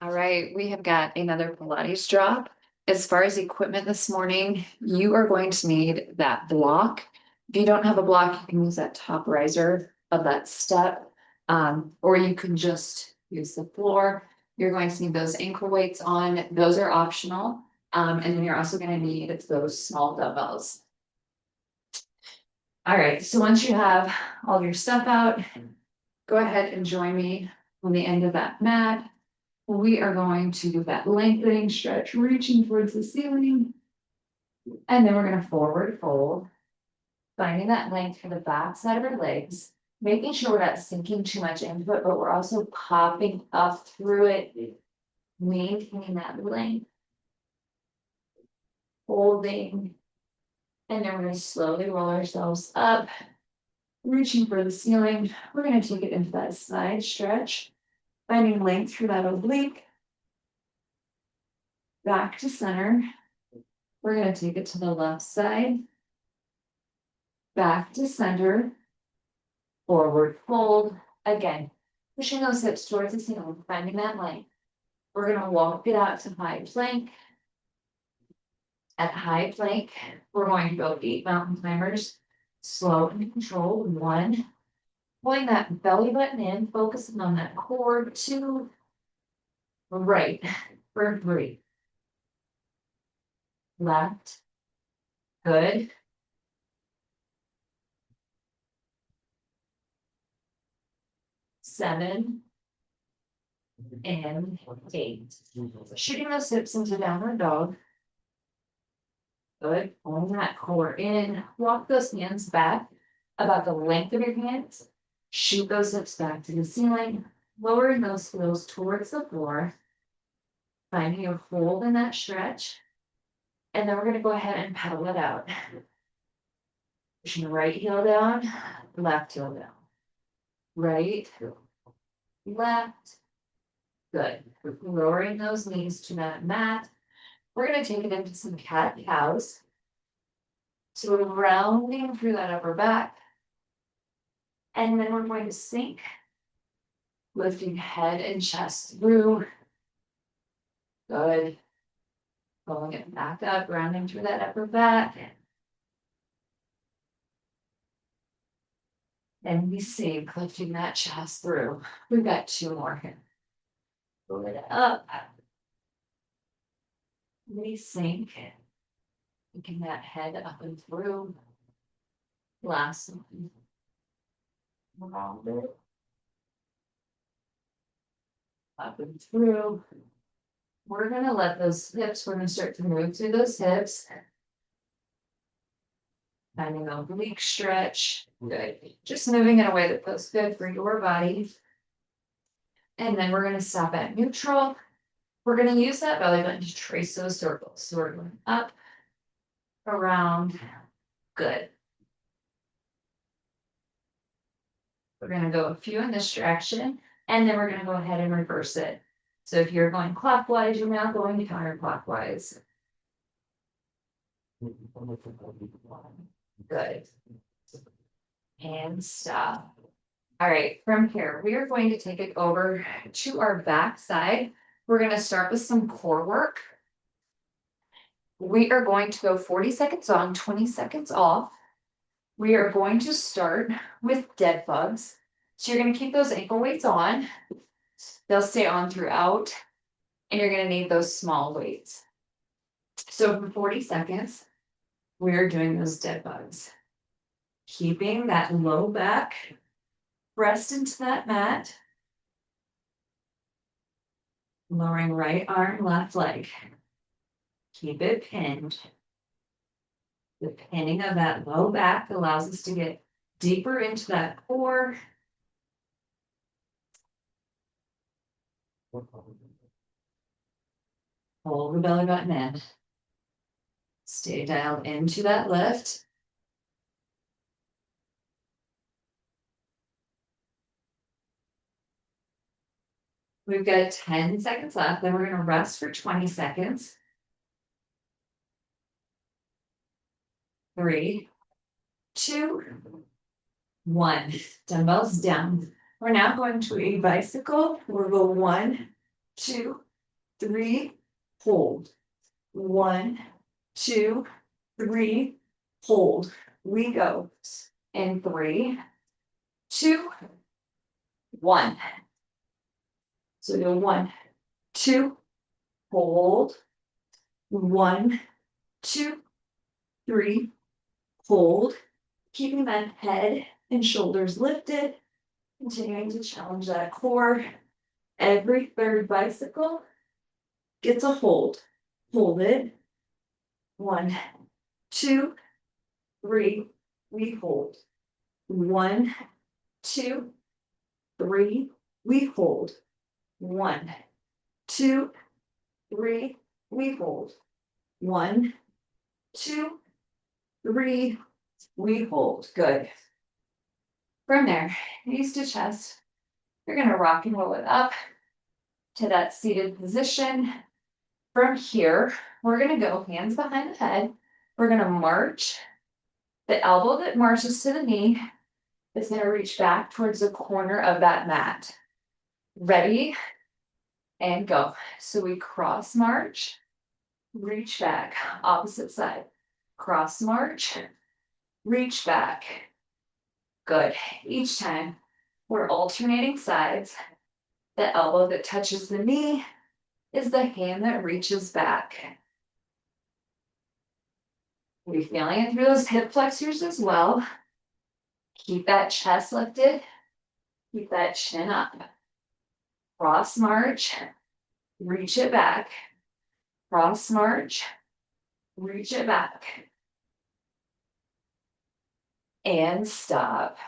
All right, we have got another Pilates drop. As far as equipment this morning, you are going to need that block. If you don't have a block, you can use that top riser of that step, or you can just use the floor. You're going to need those ankle weights on. Those are optional. And then you're also going to need those small dumbbells. All right, so once you have all your stuff out, go ahead and join me on the end of that mat. We are going to do that lengthening stretch, reaching towards the ceiling. And then we're going to forward fold, finding that length for the back side of our legs, making sure we're not sinking too much into it, but we're also popping up through it, maintaining that length, holding. And then we're going to slowly roll ourselves up, reaching for the ceiling. We're going to take it into that side stretch, finding length through that oblique. Back to center. We're going to take it to the left side. Back to center. Forward fold. Again, pushing those hips towards the ceiling, finding that length. We're going to walk it out to high plank. At high plank, we're going to go 8 mountain climbers. Slow and controlled. 1. Pulling that belly button in, focusing on that core. 2. Right for 3. Left. Good. 7 and 8. Shooting those hips into downward dog. Good. Pulling that core in. Walk those hands back about the length of your hands. Shoot those hips back to the ceiling. Lowering those heels towards the floor. Finding a hold in that stretch. And then we're going to go ahead and pedal it out. Pushing the right heel down, left heel down. Right, left. Good. Lowering those knees to that mat. We're going to take it into some cat-cows. So we're rounding through that upper back. And then we're going to sink, lifting head and chest through. Good. Pulling it back up, rounding through that upper back. And we sink, lifting that chest through. We've got 2 more here. Pull it up. We sink. Taking that head up and through. Last one. Round it. Up and through. We're going to let those hips, we're going to start to move through those hips. Finding an oblique stretch. Good. Just moving in a way that feels good for your body. And then we're going to stop at neutral. We're going to use that belly button to trace those circles. So we're going up, around. Good. We're going to go a few in this direction, and then we're going to go ahead and reverse it. So if you're going clockwise, you're now going counterclockwise. Good. And stop. All right, from here, we are going to take it over to our back side. We're going to start with some core work. We are going to go 40 seconds on, 20 seconds off. We are going to start with dead bugs. So you're going to keep those ankle weights on. They'll stay on throughout. And you're going to need those small weights. So for 40 seconds, we're doing those dead bugs. Keeping that low back pressed into that mat. Lowering right arm, left leg. Keep it pinned. The pinning of that low back allows us to get deeper into that core. Hold the belly button in. Stay dialed into that lift. We've got 10 seconds left, then we're going to rest for 20 seconds. 3, 2, 1. Dumbbells down. We're now going to a bicycle. We'll go 1, 2, 3, hold. 1, 2, 3, hold. We go. In 3, 2, 1. So we go 1, 2, hold. 1, 2, 3, hold. Keeping that head and shoulders lifted. Continuing to challenge that core. Every third bicycle gets a hold. Hold it. 1, 2, 3, we hold. 1, 2, 3, we hold. 1, 2, 3, we hold. 1, 2, 3, we hold. Good. From there, knees to chest. You're gonna rock and roll it up to that seated position. From here, we're gonna go hands behind the head. We're gonna march. The elbow that marches to the knee is gonna reach back towards the corner of that mat. Ready? And go. So we cross march, reach back, opposite side. Cross march, reach back. Good. Each time we're alternating sides. The elbow that touches the knee is the hand that reaches back. We're feeling it through those hip flexors as well. Keep that chest lifted. Keep that chin up. Cross march, reach it back. Cross march, reach it back. And stop.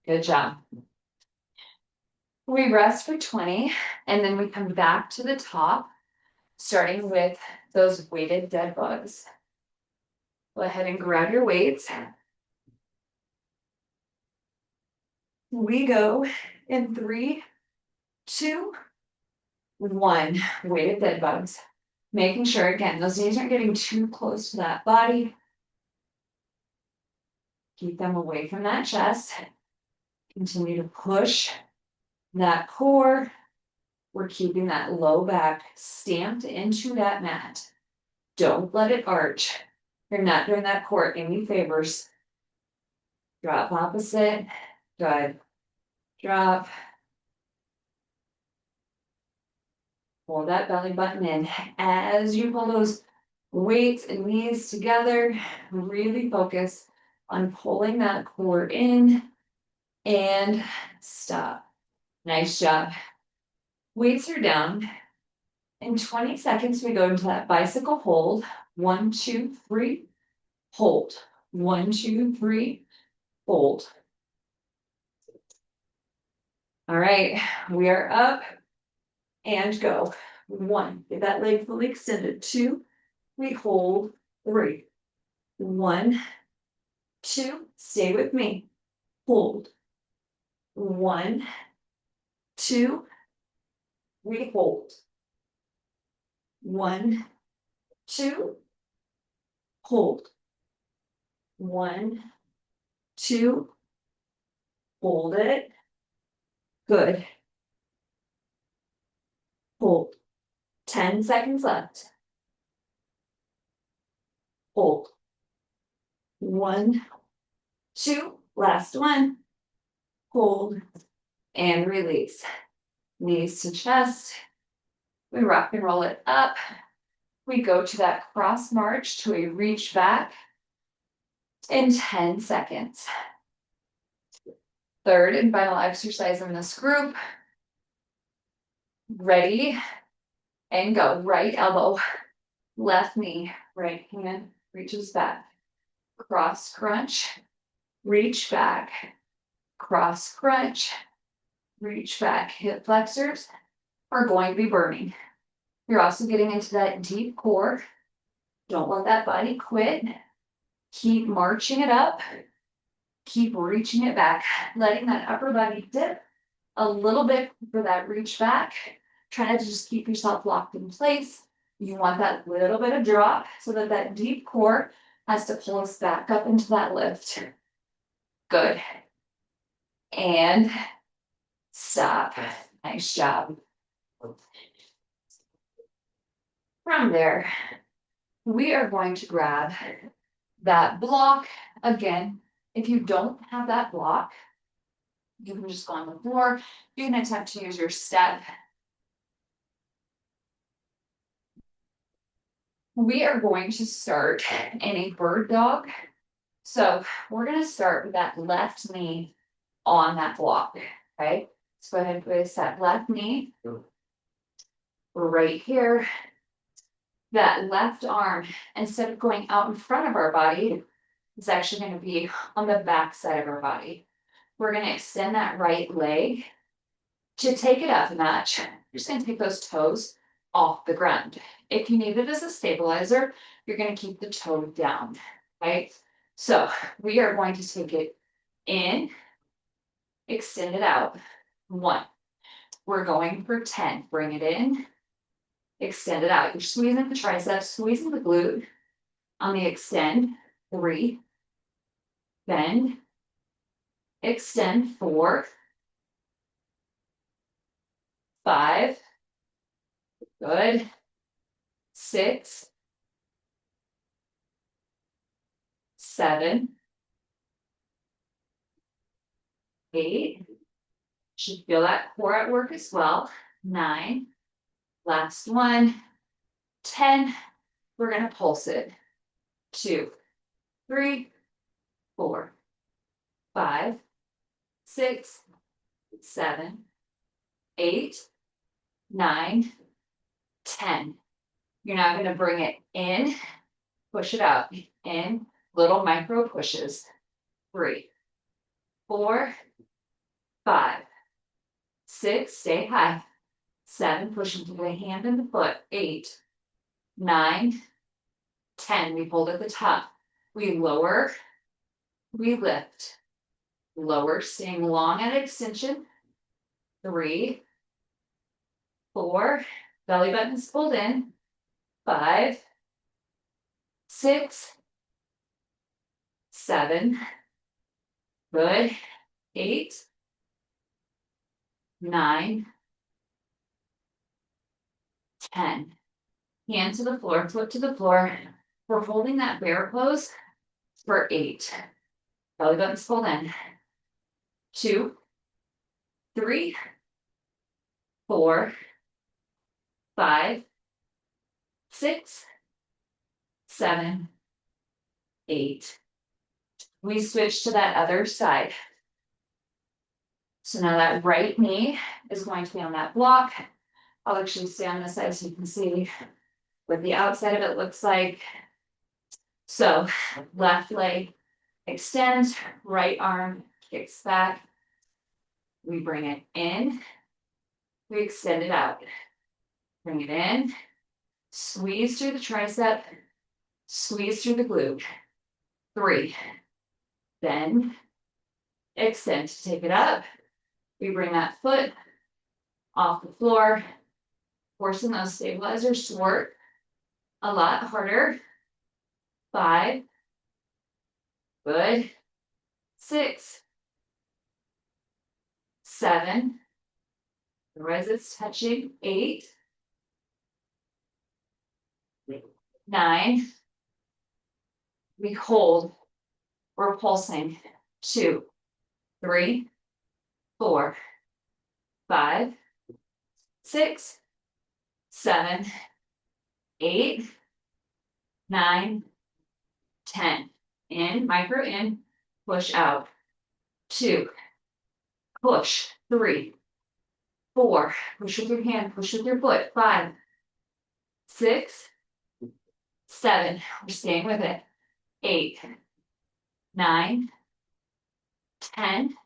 Good job. We rest for 20, and then we come back to the top, starting with those weighted dead bugs. Go ahead and grab your weights. We go in 3, 2, 1. Weighted dead bugs. Making sure, again, those knees aren't getting too close to that body. Keep them away from that chest. Continue to push that core. We're keeping that low back stamped into that mat. Don't let it arch. You're not doing that core any favors. Drop opposite. Good. Drop. Pull that belly button in. As you pull those weights and knees together, really focus on pulling that core in and stop. Nice job. Weights are down. In 20 seconds, we go into that bicycle hold. 1, 2, 3, hold. 1, 2, 3, hold. All right, we are up and go. 1, get that leg fully extended. 2, we hold. 3, 1, 2, stay with me. Hold. 1, 2, we hold. 1, 2, hold. 1, 2, hold it. Good. Hold. 10 seconds left. Hold. 1, 2, last one. Hold and release. Knees to chest. We rock and roll it up. We go to that cross march to a reach back in 10 seconds. Third and final exercise in this group. Ready and go. Right elbow, left knee, right hand reaches back. Cross crunch, reach back. Cross crunch, reach back. Hip flexors are going to be burning. You're also getting into that deep core. Don't let that body quit. Keep marching it up. Keep reaching it back, letting that upper body dip a little bit for that reach back. Try to just keep yourself locked in place. You want that little bit of drop so that that deep core has to pull us back up into that lift. Good. And stop. Nice job. From there, we are going to grab that block. Again, if you don't have that block, you can just go on the floor. You can attempt to use your step. We are going to start in a bird dog. So we're going to start with that left knee on that block. Okay, let's go ahead and place that left knee right here. That left arm, instead of going out in front of our body, is actually going to be on the back side of our body. We're going to extend that right leg. To take it up a notch, you're just going to take those toes off the ground. If you need it as a stabilizer, you're going to keep the toe down, right? So we are going to take it in, extend it out. 1. We're going for 10. Bring it in, extend it out. You're squeezing the triceps, squeezing the glute on the extend. 3. Bend, extend. 4. 5. Good. 6. 7. 8. Should feel that core at work as well. 9. Last one. 10. We're going to pulse it. 2, 3, 4, 5, 6, 7, 8, 9, 10. You're now going to bring it in, push it out. In, little micro pushes. 3, 4, 5, 6, stay high. 7, push into the hand and the foot. 8, 9, 10. We hold at the top. We lower, we lift. Lower, staying long at extension. 3, 4, belly button's pulled in. 5, 6, 7, good. 8, 9, 10. Hand to the floor, foot to the floor. We're holding that bear pose for 8. Belly button's pulled in. 2, 3, 4, 5, 6, 7, 8. We switch to that other side. So now that right knee is going to be on that block. I'll actually stay on this side so you can see what the outside of it looks like. So left leg extends, right arm kicks back. We bring it in, we extend it out. Bring it in, squeeze through the tricep, squeeze through the glute. 3, bend, extend to take it up. We bring that foot off the floor, forcing those stabilizers to work a lot harder. 5, good. 6, 7, otherwise it's touching. 8, 9, we hold, we're pulsing. 2, 3, 4, 5, 6, 7, 8, 9, 10. In, micro in, push out. 2, push. 3, 4, push with your hand, push with your foot. 5, 6, 7, we're staying with it. 8, 9, 10,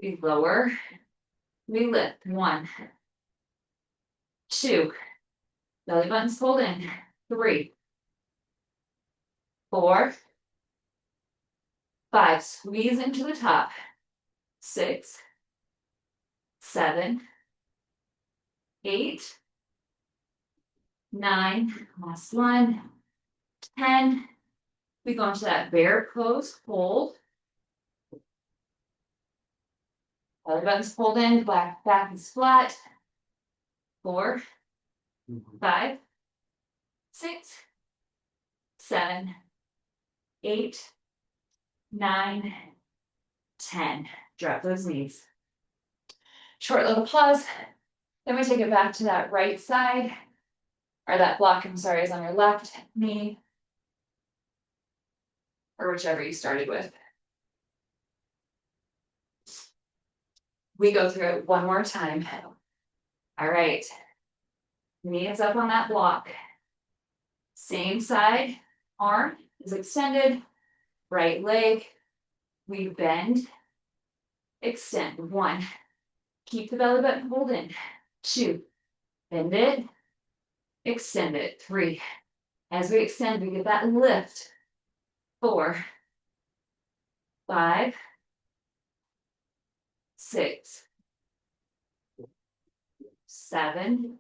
we lower, we lift. 1, 2, belly button's pulled in. 3, 4, 5, squeeze into the top. 6, 7, 8, 9, last one, 10. We go into that bear pose, hold. Belly button's pulled in, back is flat. 4, 5, 6, 7, 8, 9, 10. Drop those knees. Short little pause. Then we take it back to that right side, or that block, I'm sorry, is on your left knee, or whichever you started with. We go through it one more time. All right. Knees up on that block. Same side, arm is extended, right leg. We bend, extend. 1, keep the belly button pulled in. 2, bend it, extend it. 3, as we extend, we get that lift. 4, 5, 6, 7,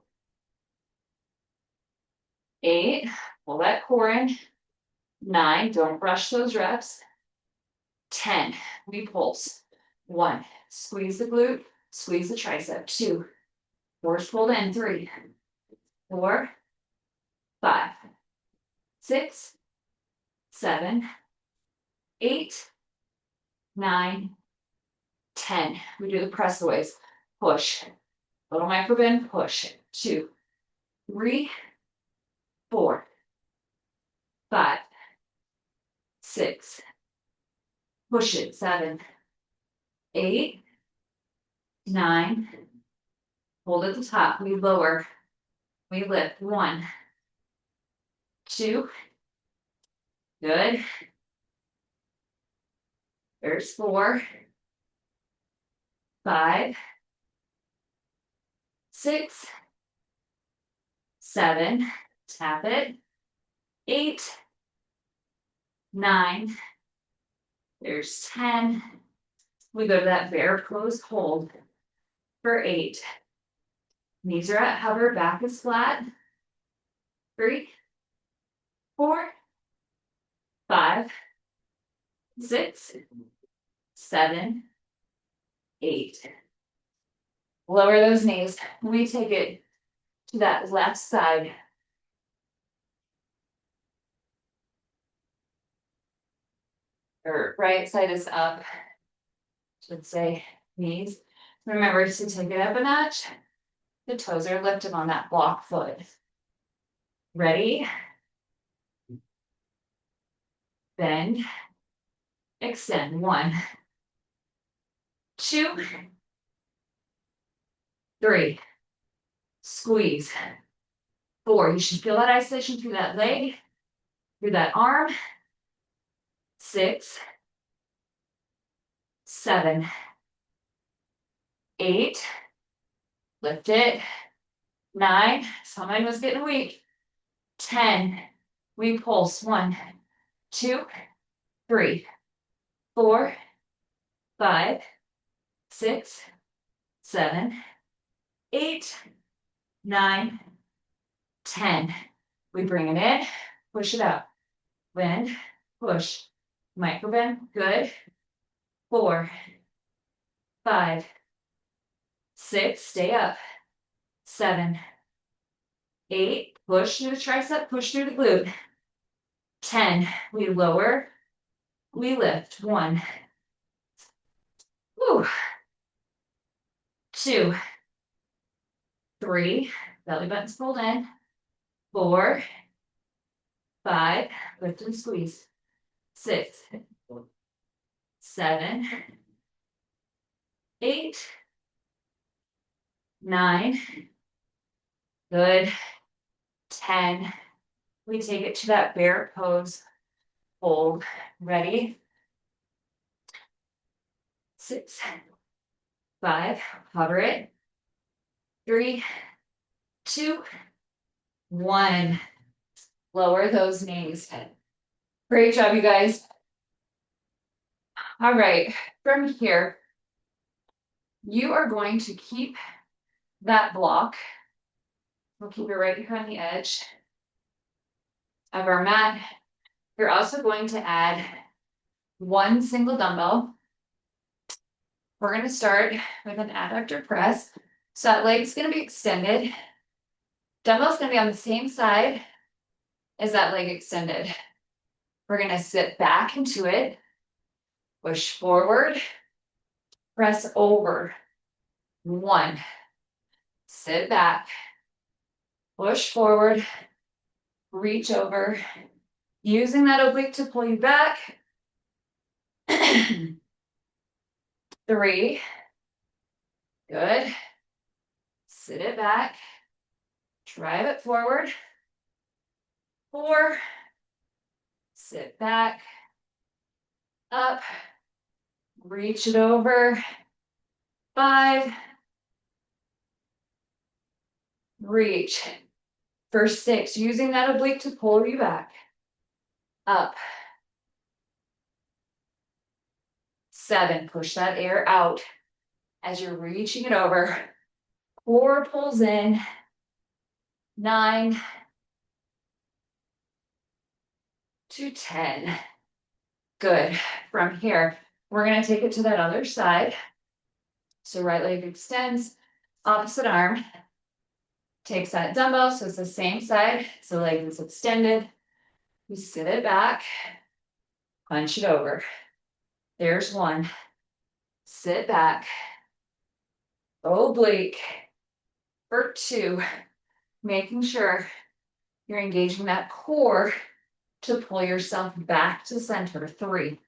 8, pull that core in. 9, don't rush those reps. 10, we pulse. 1, squeeze the glute, squeeze the tricep. 2, force pulled in. 3, 4, 5, 6, 7, 8, 9, 10. We do the press aways. Push. Little micro bend, push. 2, 3, 4, 5, 6. Push it. 7, 8, 9. Hold at the top. We lower. We lift. 1, 2. Good. There's 4, 5, 6, 7. Tap it. 8, 9. There's 10. We go to that bear pose hold for 8. Knees are at hover, back is flat. 3, 4, 5, 6, 7, 8. Lower those knees. We take it to that left side. Or right side is up. Should say knees. Remember to take it up a notch. The toes are lifted on that block foot. Ready? Bend. Extend. 1, 2, 3. Squeeze. 4. You should feel that isolation through that leg, through that arm. 6, 7, 8. Lift it. 9. Somebody was getting weak. 10. We pulse. 1, 2, 3, 4, 5, 6, 7, 8, 9, 10. We bring it in, push it out. Bend, push. Micro bend, good. 4, 5, 6, stay up. 7, 8, push through the tricep, push through the glute. 10, we lower, we lift. 1, 2, 3, belly button's pulled in. 4, 5, lift and squeeze. 6, 7, 8, 9, good. 10. We take it to that bear pose. Hold. Ready? 6, 5, hover it. 3, 2, 1. Lower those knees. Great job, you guys. All right, from here, you are going to keep that block. We'll keep it right here on the edge of our mat. You're also going to add 1 single dumbbell. We're going to start with an adductor press. So that leg's going to be extended. Dumbbell's going to be on the same side is that leg extended. We're gonna sit back into it, push forward, press over. 1, sit back, push forward, reach over, using that oblique to pull you back. 3, good. Sit it back, drive it forward. 4, sit back, up, reach it over. 5, reach. For 6, using that oblique to pull you back. Up. 7, push that air out as you're reaching it over. 4 pulls in. 9 to 10. Good. From here, we're going to take it to that other side. So right leg extends, opposite arm takes that dumbbell, so it's the same side, so leg is extended. We sit it back, punch it over. There's 1. Sit back, oblique. For 2, making sure you're engaging that core to pull yourself back to center. 3,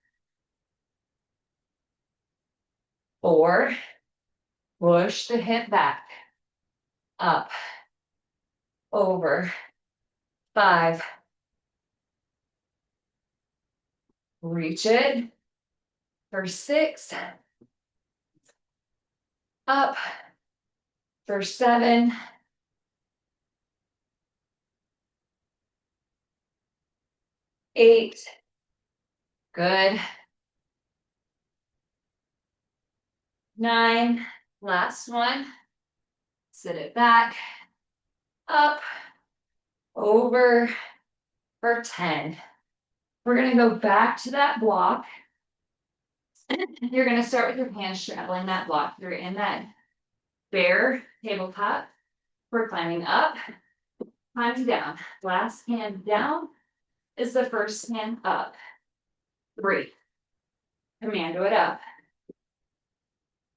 4, push the hip back, up, over. 5, reach it. For 6, up. For 7, 8, good. 9, last one. Sit it back, up, over. For 10. We're going to go back to that block. You're going to start with your hands straddling that block. You're in that bear tabletop. We're climbing up, climbing down. Last hand down is the first hand up. 3, commando it up.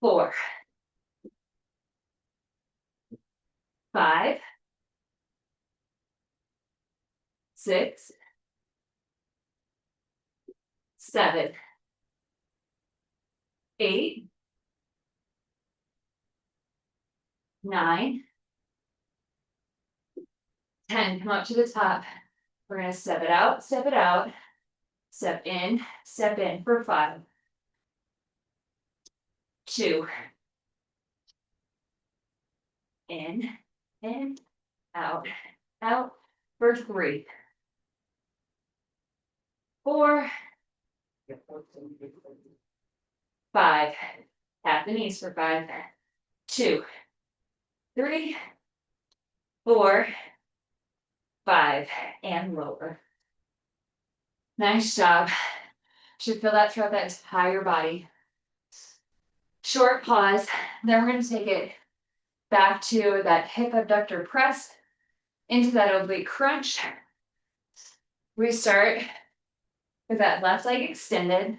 4, 5, 6, 7, 8, 9, 10. Come up to the top. We're going to step it out, step in for 5, 2, in, out for 3, 4, 5. Tap the knees for 5, 2, 3, 4, 5, and lower. Nice job. Should feel that throughout that entire body. Short pause. Then we're going to take it back to that hip abductor press into that oblique crunch. We start with that left leg extended.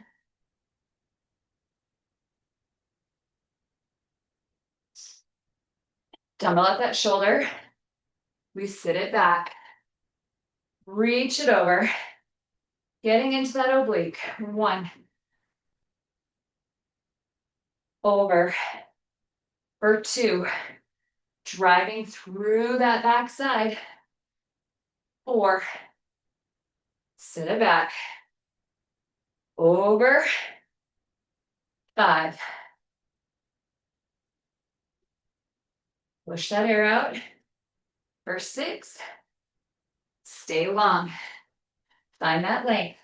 Dumbbell up that shoulder. We sit it back. Reach it over. Getting into that oblique. 1. Over. For 2. Driving through that back side. 4. Sit it back. Over. 5. Push that air out. For 6. Stay long. Find that length.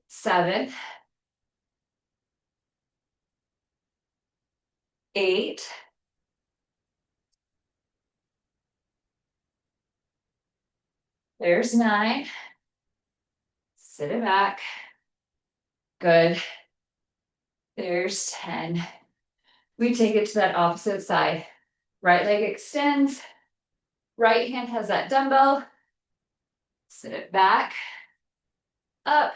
7. 8. 9. Sit it back. Good. There's 10. We take it to that opposite side. Right leg extends. Right hand has that dumbbell. Sit it back, up,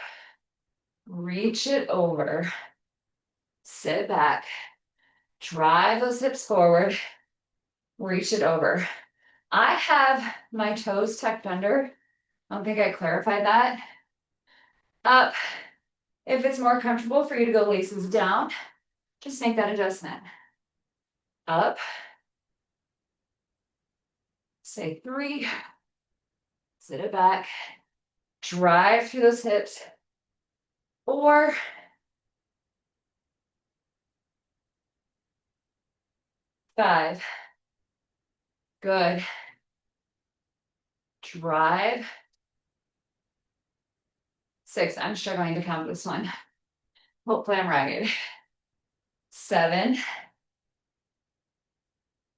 reach it over, sit back, drive those hips forward, reach it over. I have my toes tucked under. I don't think I clarified that. Up. If it's more comfortable for you to go laces down, just make that adjustment. Up. Say 3. Sit it back. Drive through those hips. 4. 5. Good. Drive. 6. I'm struggling to count this one. Hopefully I'm right. 7.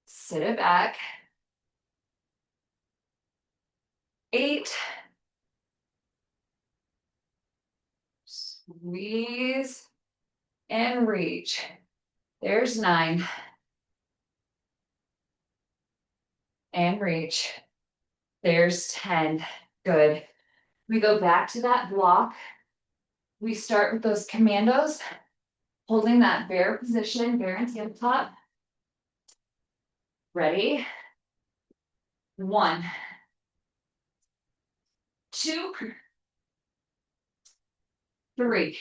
Sit it back. 8. Squeeze and reach. There's 9. And reach. There's 10. Good. We go back to that block. We start with those commandos, holding that bear position, bear and tabletop. Ready? 1, 2, 3,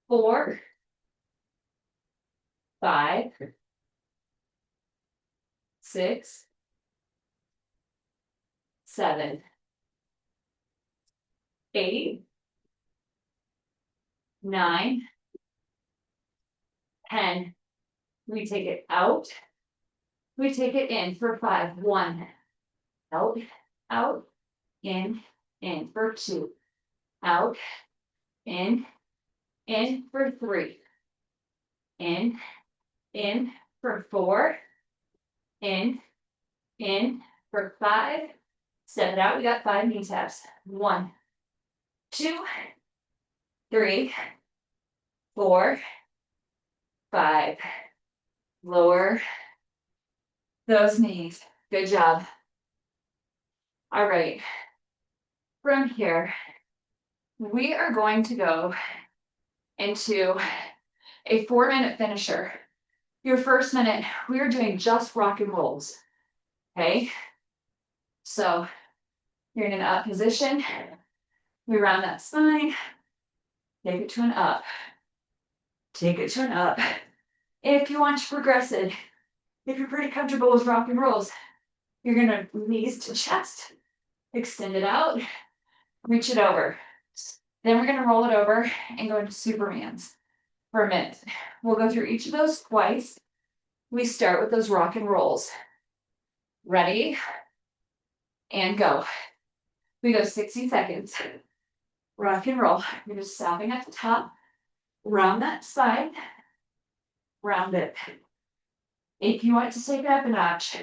4, 5, 6, 7, 8, 9, 10. We take it out. We take it in for 5. 1, out, out, in for 2, out, in for 3, in for 4, in for 5. Step it out. We got 5 knee taps. 1, 2, 3, 4, 5. Lower those knees. Good job. All right. From here, we are going to go into a 4-minute finisher. Your first minute, we are doing just rock and rolls. Okay? So you're in an up position. We round that spine. Take it to an up. Take it to an up. If you want to progress it, if you're pretty comfortable with rock and rolls, you're gonna knees to chest, extend it out, reach it over. Then we're gonna roll it over and go into Supermans for a minute. We'll go through each of those twice. We start with those rock and rolls. Ready? And go. We go 60 seconds. Rock and roll. You're just stopping at the top. Round that spine. Round it. If you want to take it up a notch,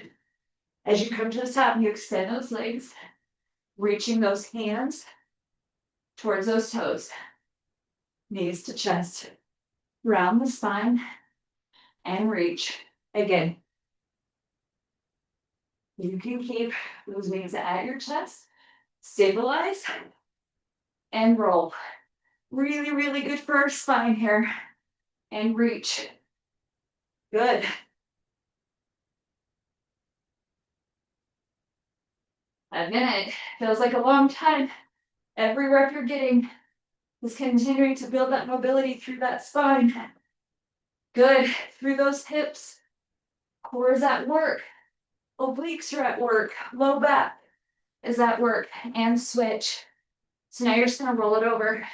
as you come to the top, you extend those legs, reaching those hands towards those toes. Knees to chest. Round the spine and reach. Again, you can keep those knees at your chest. Stabilize and roll. Really, really good for our spine here. And reach. Good. A minute feels like a long time. Every rep you're getting is continuing to build that mobility through that spine. Good. Through those hips. Core is at work. Obliques are at work. Low back is at work. And switch. So now you're just going to roll it over.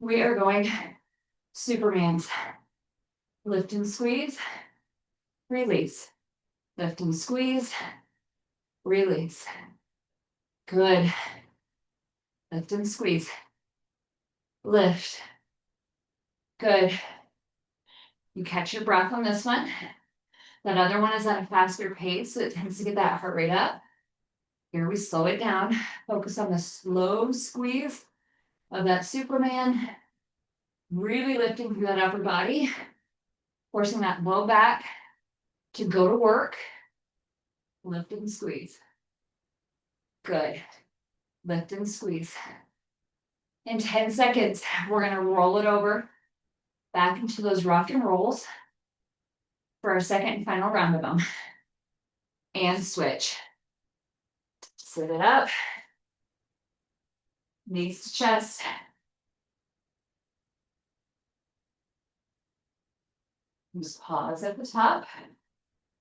We are going Supermans. Lift and squeeze. Release. Lift and squeeze. Release. Good. Lift and squeeze. Lift. Good. You catch your breath on this one. That other one is at a faster pace, so it tends to get that heart rate up. Here we slow it down. Focus on the slow squeeze of that Superman. Really lifting through that upper body. Forcing that low back to go to work. Lift and squeeze. Good. Lift and squeeze. In 10 seconds, we're gonna roll it over back into those rock and rolls for our second and final round of them. And switch. Sit it up. Knees to chest. Just pause at the top.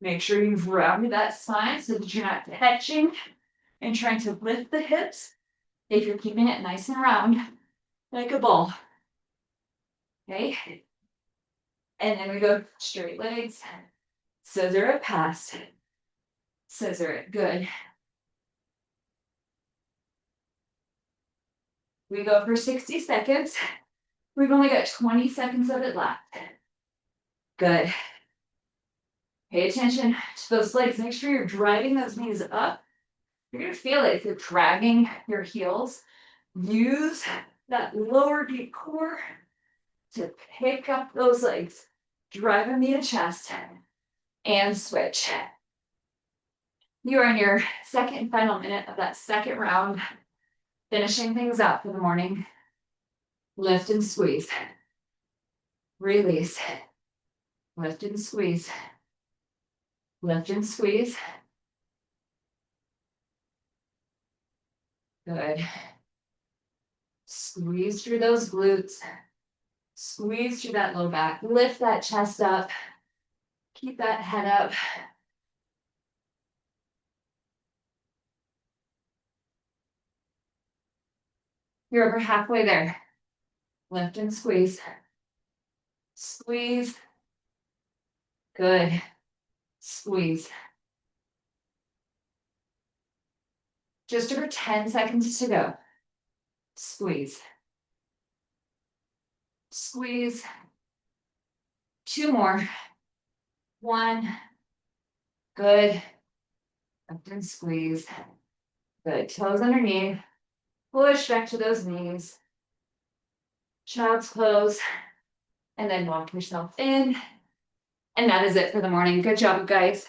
Make sure you've rounded that spine so that you're not catching and trying to lift the hips. If you're keeping it nice and round, like a ball. Okay? And then we go straight legs. Scissor it past. Scissor it. Good. We go for 60 seconds. We've only got 20 seconds of it left. Good. Pay attention to those legs. Make sure you're driving those knees up. You're going to feel it if you're dragging your heels. Use that lower deep core to pick up those legs. Drive them via chest and switch. You are in your second and final minute of that second round, finishing things up for the morning. Lift and squeeze. Release. Lift and squeeze. Lift and squeeze. Good. Squeeze through those glutes. Squeeze through that low back. Lift that chest up. Keep that head up. You're over halfway there. Lift and squeeze. Squeeze. Good. Squeeze. Just over 10 seconds to go. Squeeze. Squeeze. 2 more. 1. Good. Lift and squeeze. Good. Toes underneath. Push back to those knees. Child's pose. And then walk yourself in. And that is it for the morning. Good job, guys.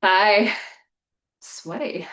Bye. Sweaty.